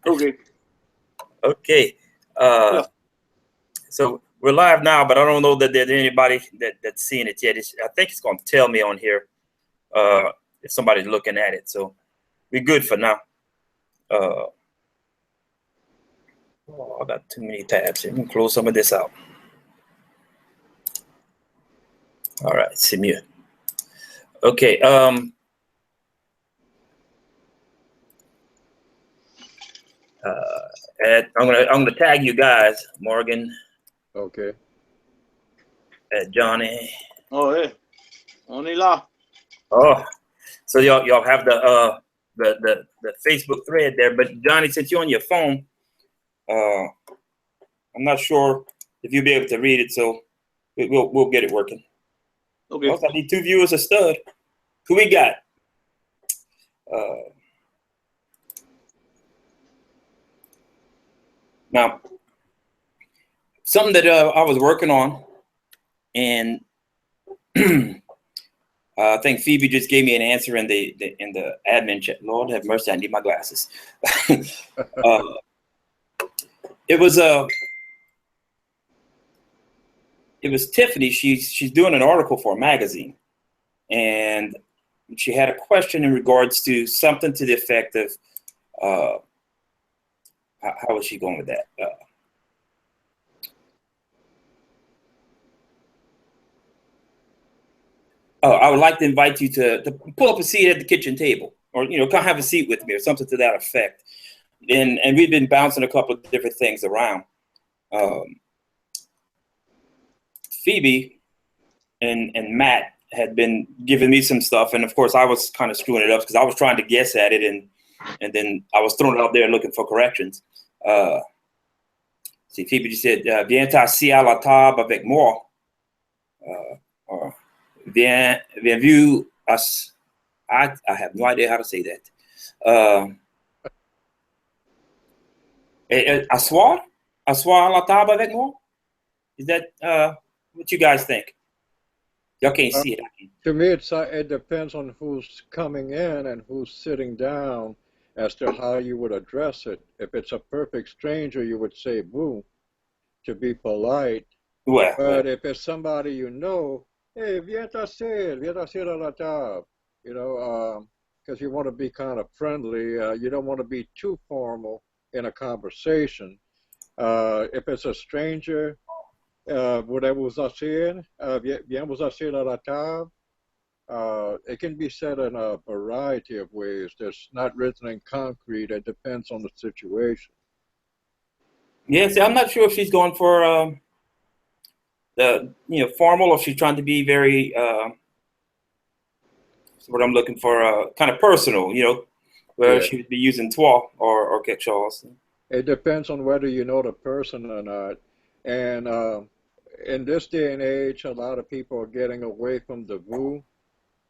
Okay. Okay. So we're live now, but I don't know that there's anybody that's seeing it yet. I think it's going to tell me on here if somebody's looking at it. So we're good for now. Oh, I got too many tabs here. Let me close some of this out. All right, c'est mieux. Okay. I'm gonna tag you guys, Morgan. Okay. Johnny. Oh, hey. On est là. Oh, so y'all have the Facebook thread there, but Johnny, since you're on your phone, I'm not sure if you'll be able to read it, so we'll get it working. Okay. Also, I need 2 viewers a stud. Who we got? Now, something that I was working on, and I think Phoebe just gave me an answer in the admin chat. Lord have mercy, I need my glasses. It was Tiffany. She's doing an article for a magazine, and she had a question in regards to something to the effect of how was she going with that? I would like to invite you to pull up a seat at the kitchen table, or come have a seat with me, or something to that effect. And we've been bouncing a couple of different things around. Phoebe and Matt had been giving me some stuff, and of course I was kind of screwing it up because I was trying to guess at it, and then I was throwing it out there looking for corrections. See, Phoebe just said, "Viens t'asseoir à la table avec moi." Or Viens-vous I have no idea how to say that. Asseoir à la table avec moi? Is that what you guys think? Y'all can't see it. To me, it depends on who's coming in and who's sitting down as to how you would address it. If it's a perfect stranger, you would say "vous" to be polite. Well, but if it's somebody you know, hey, viens t'asseoir à la table, because you want to be kind of friendly. You don't want to be too formal in a conversation. If it's a stranger, voulez-vous asseoir? Viens vous asseoir à la table. It can be said in a variety of ways. That's not written in concrete. It depends on the situation. Yes, I'm not sure if she's going for the formal, or if she's trying to be very what I'm looking for, kind of personal, where she would be using toi or quelque chose. It depends on whether you know the person or not. And in this day and age, a lot of people are getting away from the vous,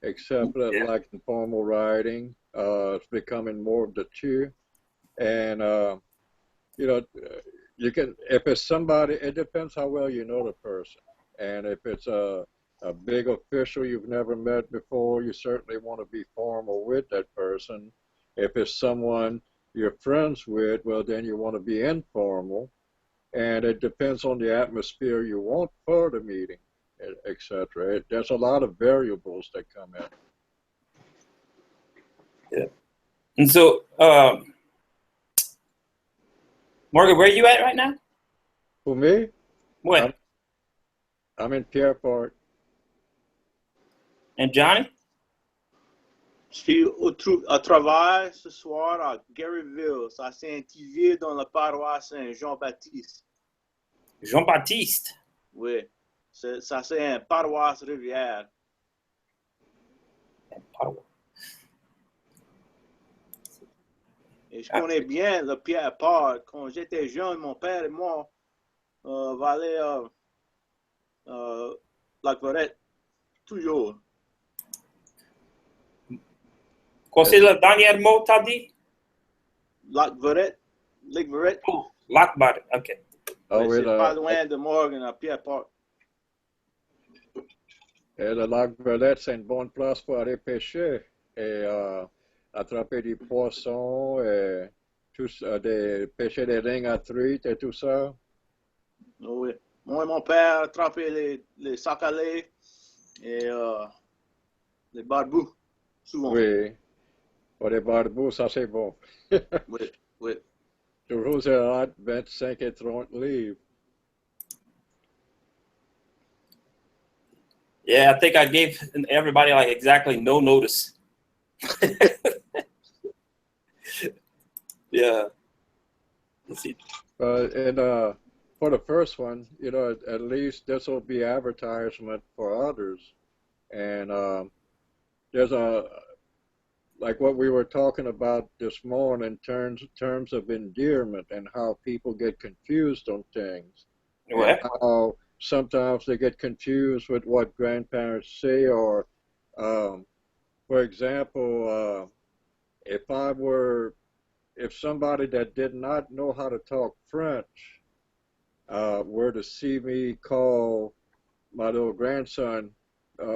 except that like in formal writing, it's becoming more of the tu. And, you can, if it's somebody, it depends how well you know the person. And if it's a big official you've never met before, you certainly want to be formal with that person. If it's someone you're friends with, well, then you want to be informal. And it depends on the atmosphere you want for the meeting, etc. There's a lot of variables that come in. Yeah. And so, Morgan, where are you at right now? For me? What? I'm in Pierreport. And Johnny? Je suis à travail ce soir à Garyville. Ça, c'est un petit ville dans la paroisse Saint-Jean-Baptiste. Jean-Baptiste? Oui. Ça, c'est une paroisse rivière. Et je connais bien le Pierreport. Quand j'étais jeune, mon père et moi allaient à Lac-Verret, toujours. Quoi, c'est le dernier mot, t'as dit? Lac-Verret. Oh, Lac-Verret, ok. Oh, c'est pas loin de Morgan, à Pierreport. Et le Lac-Verret, c'est une bonne place pour aller pêcher. Et attraper des poissons, pêcher des lignes à truite et tout ça. Oui. Moi et mon père attrapaient les sacs à lait et les barbous, souvent. Oui, pour les barbeaux, ça c'est bon. Oui, oui. Toujours entre 25 et 30 livres. Yeah, I think I gave everybody like exactly no notice. Yeah. Let's see. And for the first one, you know, at least this will be advertisement for others. And there's like what we were talking about this morning in terms of endearment and how people get confused on things. And What? how sometimes they get confused with what grandparents say, or, for example, if somebody that did not know how to talk French were to see me call my little grandson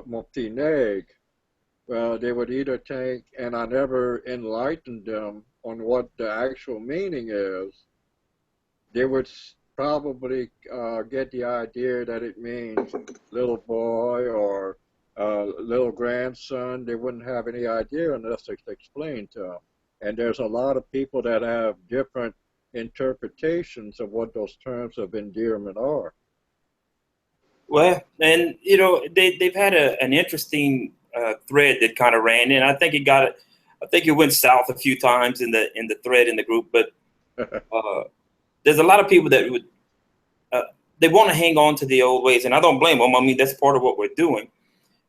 mon petit nègre, well, they would either think, and I never enlightened them on what the actual meaning is, they would probably get the idea that it means little boy or little grandson. They wouldn't have any idea unless it's explained to them. And there's a lot of people that have different interpretations of what those terms of endearment are. Well, and you know they've had an interesting thread that kind of ran, and I think it went south a few times in the thread in the group. But there's a lot of people that would they want to hang on to the old ways, and I don't blame them. I mean, that's part of what we're doing.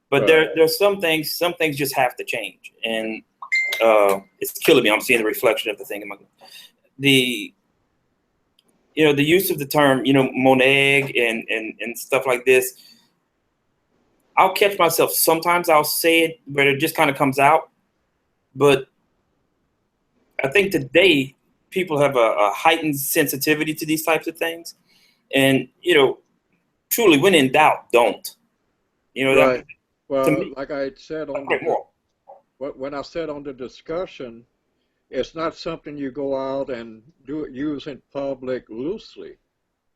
But Right. there's some things just have to change, and it's killing me. I'm seeing the reflection of the thing in my the the use of the term moneg and stuff like this. I'll catch myself sometimes. I'll say it, but it just kind of comes out. But I think today people have a heightened sensitivity to these types of things, and truly, when in doubt, don't. That Right. to Well, me, like I said on okay, more. when I said on the discussion, it's not something you go out and use in public loosely.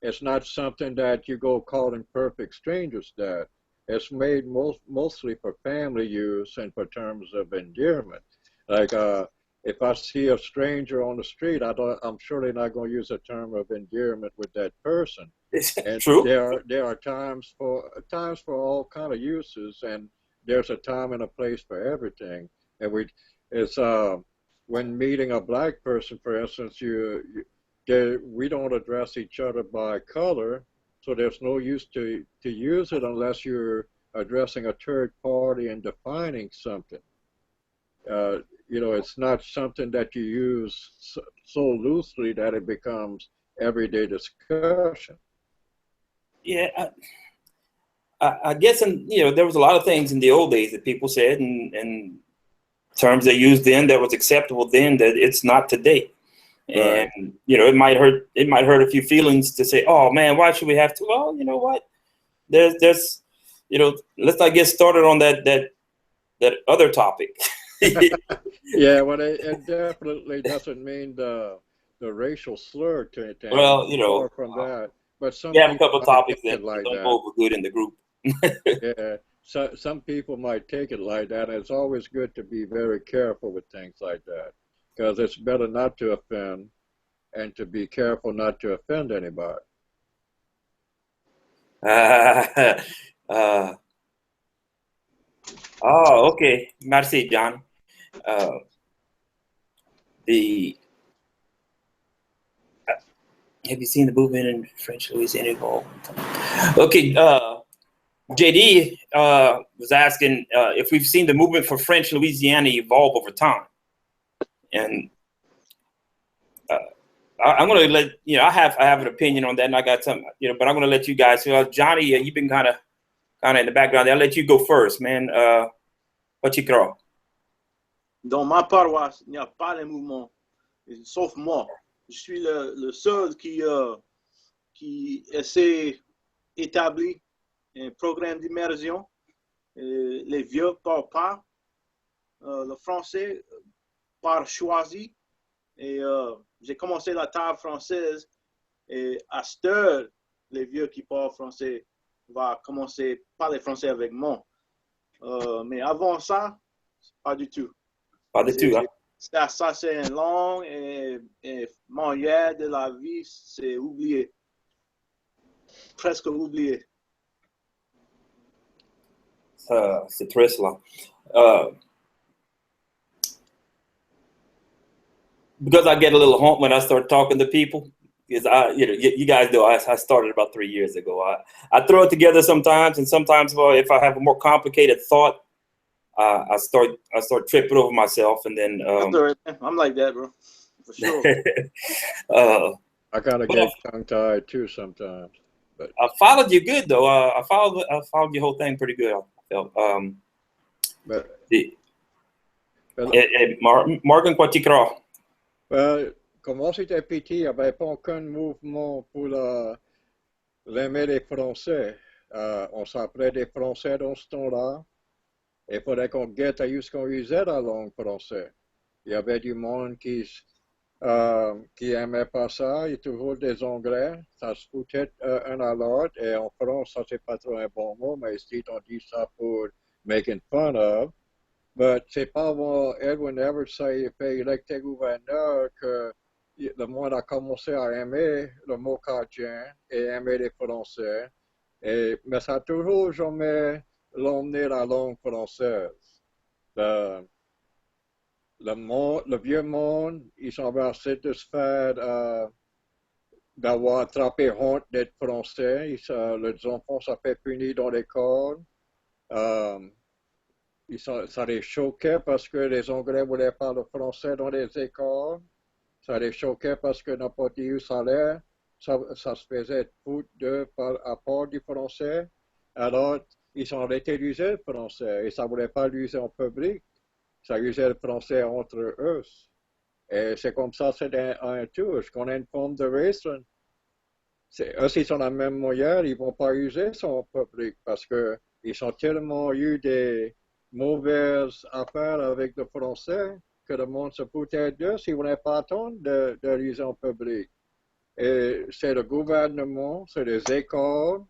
It's not something that you go calling perfect strangers that. It's made mostly for family use and for terms of endearment. Like if I see a stranger on the street, I'm surely not going to use a term of endearment with that person. It's And true. there are times for all kind of uses, and there's a time and a place for everything. And it's when meeting a black person, for instance, we don't address each other by color, so there's no use to use it unless you're addressing a third party and defining something. It's not something that you use so loosely that it becomes everyday discussion. Yeah, I guess, and there was a lot of things in the old days that people said, and terms they used then that was acceptable then that it's not today. Right. And it might hurt a few feelings to say, oh man, why should we have to? Well, you know what? There's let's not get started on that other topic. Yeah, well, it definitely doesn't mean the racial slur to Well, anything. Far from that. But some we have a people couple of might topics take that it like don't go that. over good in the group. Yeah, so some people might take it like that. And it's always good to be very careful with things like that, because it's better not to offend and to be careful not to offend anybody. Oh, okay. Merci, John. The Have you seen the movement in French Louisiana? Okay, JD was asking if we've seen the movement for French Louisiana evolve over time, and I'm going to let I have an opinion on that, and I got some but I'm going to let you guys. Johnny, you've been kind of in the background. I'll let you go first, man. What you crois? Dans ma paroisse, il n'y a pas de mouvement, sauf moi. Je suis le seul qui essaie d'établir un programme d'immersion. Les vieux ne parlent pas le français par choisi. Et j'ai commencé la table française. Et à cette heure, les vieux qui parlent français vont commencer à parler français avec moi. Mais avant ça, pas du tout. Pas du tout, hein? Ça c'est une langue et manière de la vie, c'est oublié. Presque oublié. C'est triste, là. Because I get a little hump when I start talking to people. Because you guys know, I started about 3 years ago. I throw it together sometimes, and sometimes if I have a more complicated thought, I start tripping over myself, and then I'm like that, bro, for sure. I gotta get tongue-tied too sometimes. But I followed you good though. I followed your whole thing pretty good. I felt. Morgan, quoi tu crois? Quand moi j'étais petit, il n'y avait pas aucun mouvement pour l'aimer les Français. On s'appelait des Français dans ce temps-là. Il fallait qu'on guette à ce qu'on usait la langue française. Il y avait du monde qui aimait pas ça. Il y a toujours des Anglais. Ça se foutait un à l'autre. Et en France, ça c'est pas trop un bon mot, mais ici on dit ça pour making fun of. Mais c'est pas avant Edwin Everett a fait électer gouverneur que le monde a commencé à aimer le mot cajun et aimer les Français. Mais ça a toujours jamais l'emmené la langue française. Le vieux monde, ils sont assez satisfaits d'avoir attrapé honte d'être français. Les enfants sont fait punir dans l'école. Ça les choquait parce que les Anglais voulaient parler français dans les écoles. Ça les choquait parce que n'importe où ça allait, ça se faisait foutre à part du français. Alors, ils ont arrêté d'user le français et ça ne voulait pas l'user en public. Ça usait le français entre eux. Et c'est comme ça, c'est un tout. Je connais une forme de racisme. Eux, s'ils sont la même manière, ils ne vont pas user ça en public parce qu'ils ont tellement eu des mauvaises affaires avec le français que le monde se foutait d'eux s'ils ne voulaient pas attendre de l'user en public. Et c'est le gouvernement, c'est les écoles,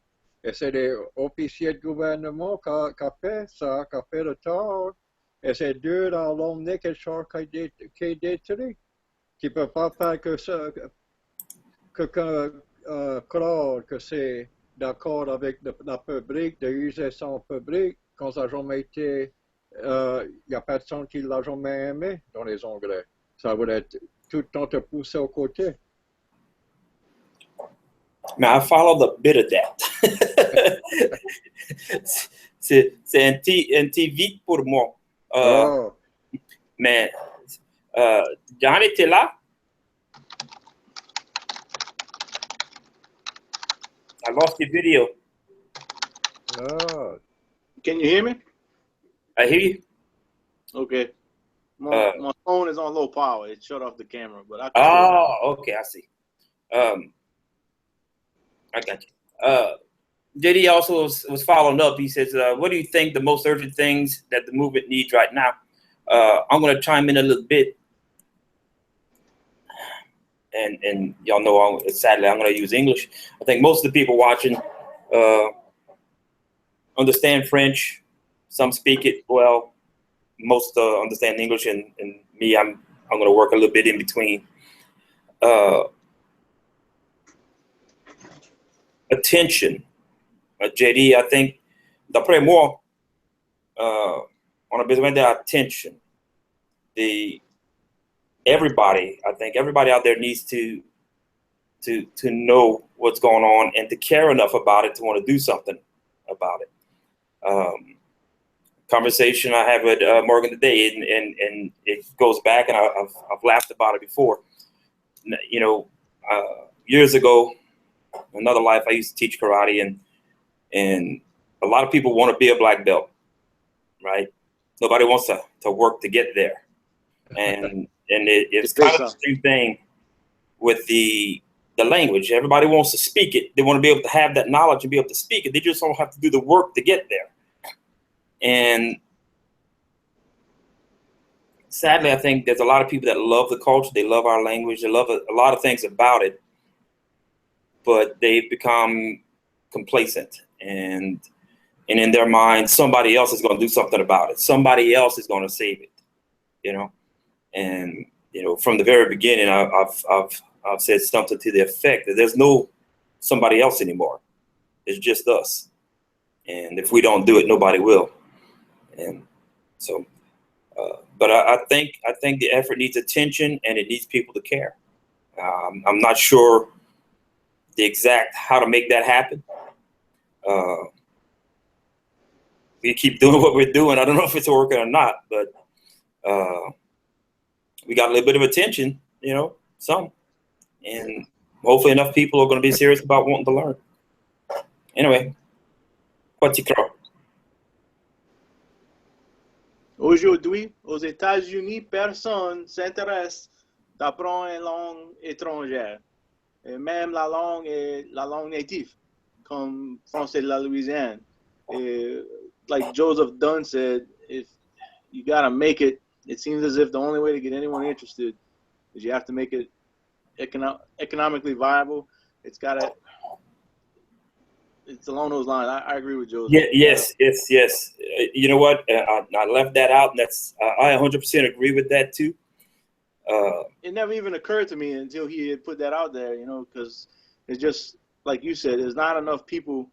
et c'est les officiers de gouvernement qui a fait ça, qui a fait le tort. Et c'est dur dans l'emmener quelque chose qui est détruit. Tu ne peux pas faire que ça, croire que c'est d'accord avec le public, d'user ça en public, quand ça n'a jamais été, il n'y a personne qui l'a jamais aimé dans les Anglais. Ça voulait tout le temps te pousser au côté. Mais I followed a bit of that. c'est un petit vite pour moi. Mais John était là. I lost the video. Can you hear me? I hear you. Okay. My phone is on low power. It shut off the camera, but I can okay, I see. I got you. JD also was following up. He says, what do you think the most urgent things that the movement needs right now? I'm going to chime in a little bit. And y'all know, sadly, I'm going to use English. I think most of the people watching understand French. Some speak it well. Most understand English. And me, I'm going to work a little bit in between. Attention. JD, I think, d'après moi, on a besoin d'attention. Everybody out there needs to know what's going on and to care enough about it to want to do something about it. Conversation I had with Morgan today, and it goes back, and I've laughed about it before. You know, years ago, another life, I used to teach karate, and a lot of people want to be a black belt, right? Nobody wants to work to get there, and it's kind of the same thing with the language. Everybody wants to speak it. They want to be able to have that knowledge and be able to speak it. They just don't have to do the work to get there. And sadly, I think there's a lot of people that love the culture. They love our language. They love a lot of things about it, but they've become complacent, and in their mind, somebody else is going to do something about it. Somebody else is going to save it, you know. And you know, from the very beginning, I've said something to the effect that there's no somebody else anymore. It's just us, and if we don't do it, nobody will. And so, but I think the effort needs attention, and it needs people to care. I'm not sure the exact how to make that happen. We keep doing what we're doing. I don't know if it's working or not, but we got a little bit of attention, you know, some, and hopefully enough people are going to be serious about wanting to learn. Anyway, what you crois? Aujourd'hui, aux États-Unis, personne s'intéresse d'apprendre une langue étrangère. Et même la langue native, comme français de la Louisiane. Et, like Joseph Dunn said, if you gotta make it, it seems as if the only way to get anyone interested is you have to make it economically viable. It's along those lines. I agree with Joseph. Yeah, yes. You know what? I left that out, and that's I 100% agree with that too. It never even occurred to me until he had put that out there, you know, because it's just like you said, there's not enough people,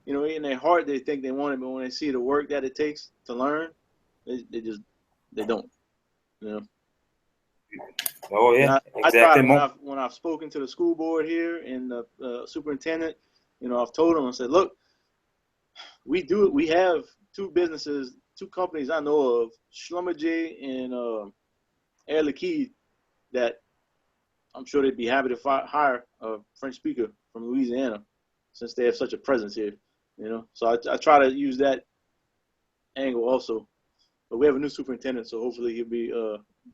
you know, in their heart they think they want it, but when they see the work that it takes to learn, they don't, you know. Oh yeah, exactly. When I've spoken to the school board here and the superintendent, you know, I've told them, I said, look, we have two companies I know of, Schlumberger and Air Liquide, that I'm sure they'd be happy to hire a French speaker from Louisiana, since they have such a presence here, you know. So I try to use that angle also. But we have a new superintendent, so hopefully he'll be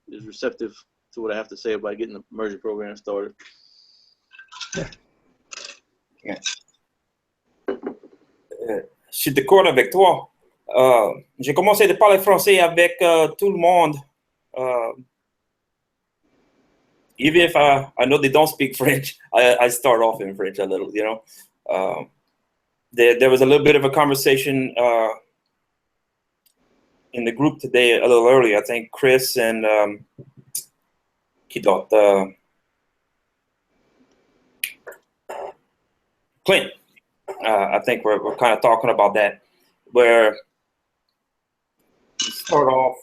is receptive to what I have to say about getting the merger program started. Yeah. Je suis d'accord avec toi. J'ai commencé de parler français avec tout le monde. Even if I know they don't speak French, I start off in French a little, you know. There was a little bit of a conversation in the group today a little earlier. I think Chris and Clint. I think we're kind of talking about that, where you start off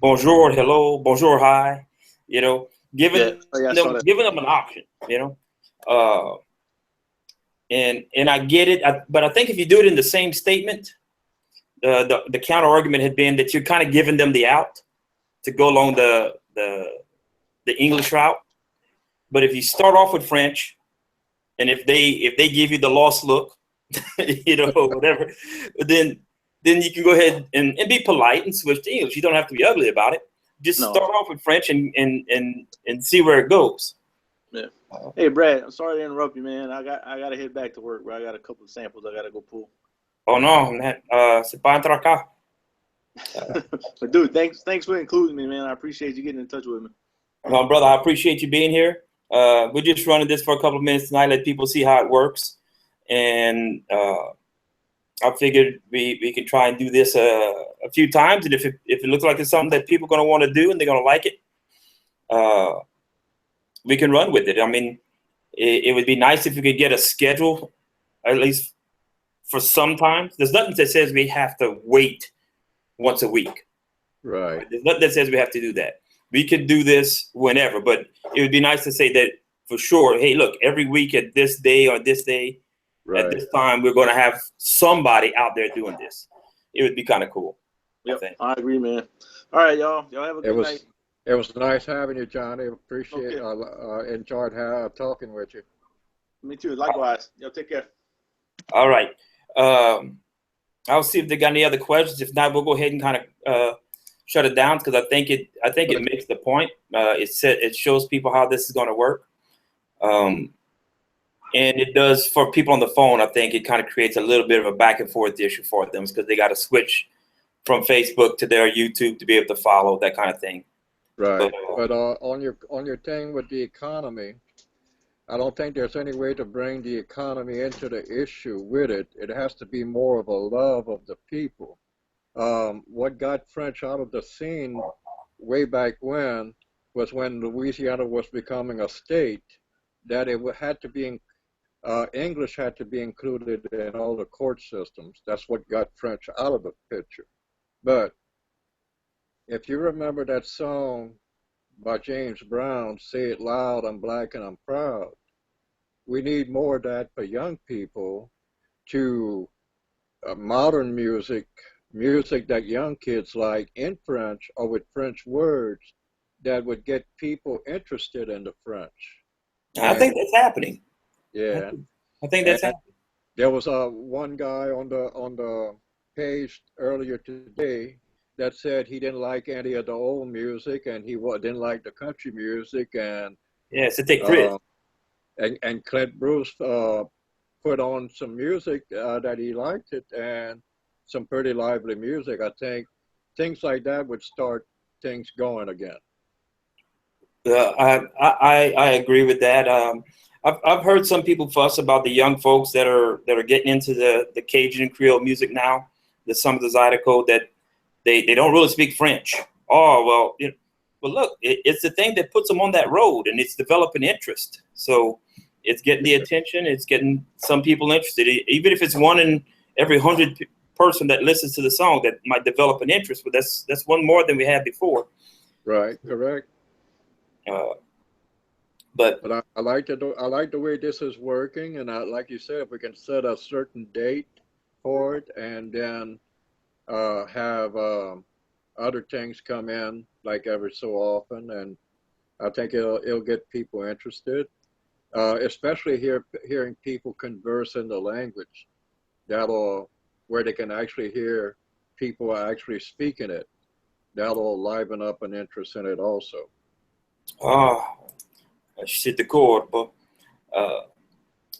bonjour, hello, bonjour, hi, you know, giving them an option, you know, and I get it, but I think if you do it in the same statement, the counter argument had been that you're kind of giving them the out to go along the English route. But if you start off with French, and if they give you the lost look, you know, whatever, then you can go ahead and be polite and switch to English. You don't have to be ugly about it. Just start off with French and see where it goes. Yeah. Hey Brad, I'm sorry to interrupt you, man. I gotta head back to work, bro. I got a couple of samples I gotta go pull. Oh no, c'est pas un tracas. But dude, thanks for including me, man. I appreciate you getting in touch with me. Well, brother, I appreciate you being here. We're just running this for a couple of minutes tonight, let people see how it works. And I figured we can try and do this a few times. And if it looks like it's something that people are going to want to do and they're going to like it, we can run with it. I mean, it would be nice if we could get a schedule, at least for some time. There's nothing that says we have to wait once a week. Right. There's nothing that says we have to do that. We could do this whenever, but it would be nice to say that for sure, hey, look, every week at this day or this day, right, at this time, we're going to have somebody out there doing this. It would be kind of cool. Yep, I agree, man. All right, y'all. Y'all have a good night. It was nice having you, Johnny. Appreciate it. Enjoyed talking with you. Me too. Likewise. Y'all take care. All right. I'll see if they got any other questions. If not, we'll go ahead and kind of shut it down, because I think it makes the point. It shows people how this is going to work, and it does for people on the phone. I think it kind of creates a little bit of a back and forth issue for them, because they got to switch from Facebook to their YouTube to be able to follow that kind of thing. Right. But on your thing with the economy, I don't think there's any way to bring the economy into the issue with it. It has to be more of a love of the people. What got French out of the scene way back when was when Louisiana was becoming a state, that it had to be English had to be included in all the court systems. That's what got French out of the picture. But if you remember that song by James Brown, "Say It Loud, I'm Black and I'm Proud," we need more of that for young people to modern music that young kids like in French or with French words that would get people interested in the French. I think that's happening. Yeah. I think that's happening. There was one guy on the page earlier today that said he didn't like any of the old music and he didn't like the country music, and C'était Chris. And Clint Bruce put on some music that he liked it, and some pretty lively music. I think things like that would start things going again. I agree with that. I've heard some people fuss about the young folks that are getting into the Cajun and Creole music now. Some of the Zydeco that they don't really speak French. Oh well, but look, it's the thing that puts them on that road, and it's developing interest. So it's getting the attention. It's getting some people interested, even if it's one in every 100 person that listens to the song that might develop an interest. But that's one more than we had before. Right. Correct. But I like the way this is working, and like you said, if we can set a certain date for it, and then have other things come in like every so often, and I think it'll get people interested, especially hearing people converse in the language, where they can actually hear people actually speaking it. That'll liven up an interest in it also. Shit, the chord, but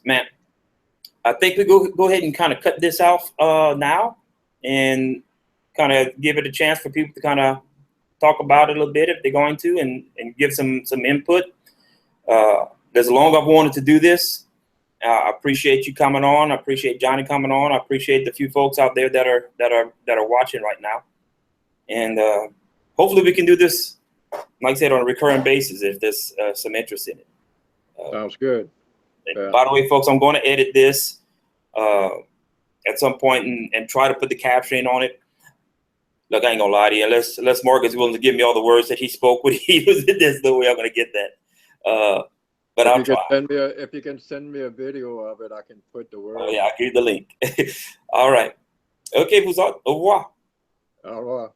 man, I think we go ahead and kind of cut this off now, and kind of give it a chance for people to kind of talk about it a little bit if they're going to, and give some input. There's long I've wanted to do this. I appreciate you coming on. I appreciate Johnny coming on. I appreciate the few folks out there that are watching right now, and hopefully we can do this, like I said, on a recurring basis if there's some interest in it. Sounds good. By the way, folks, I'm going to edit this at some point and try to put the captioning on it. Look, I ain't gonna lie to you. Unless Mark is willing to give me all the words that he spoke when he was in this, no way I'm gonna get that. But I'll try. If you can send me a video of it, I can put the words. Oh yeah, I'll give you the link. All right. Okay, vous autres, au revoir. Au revoir.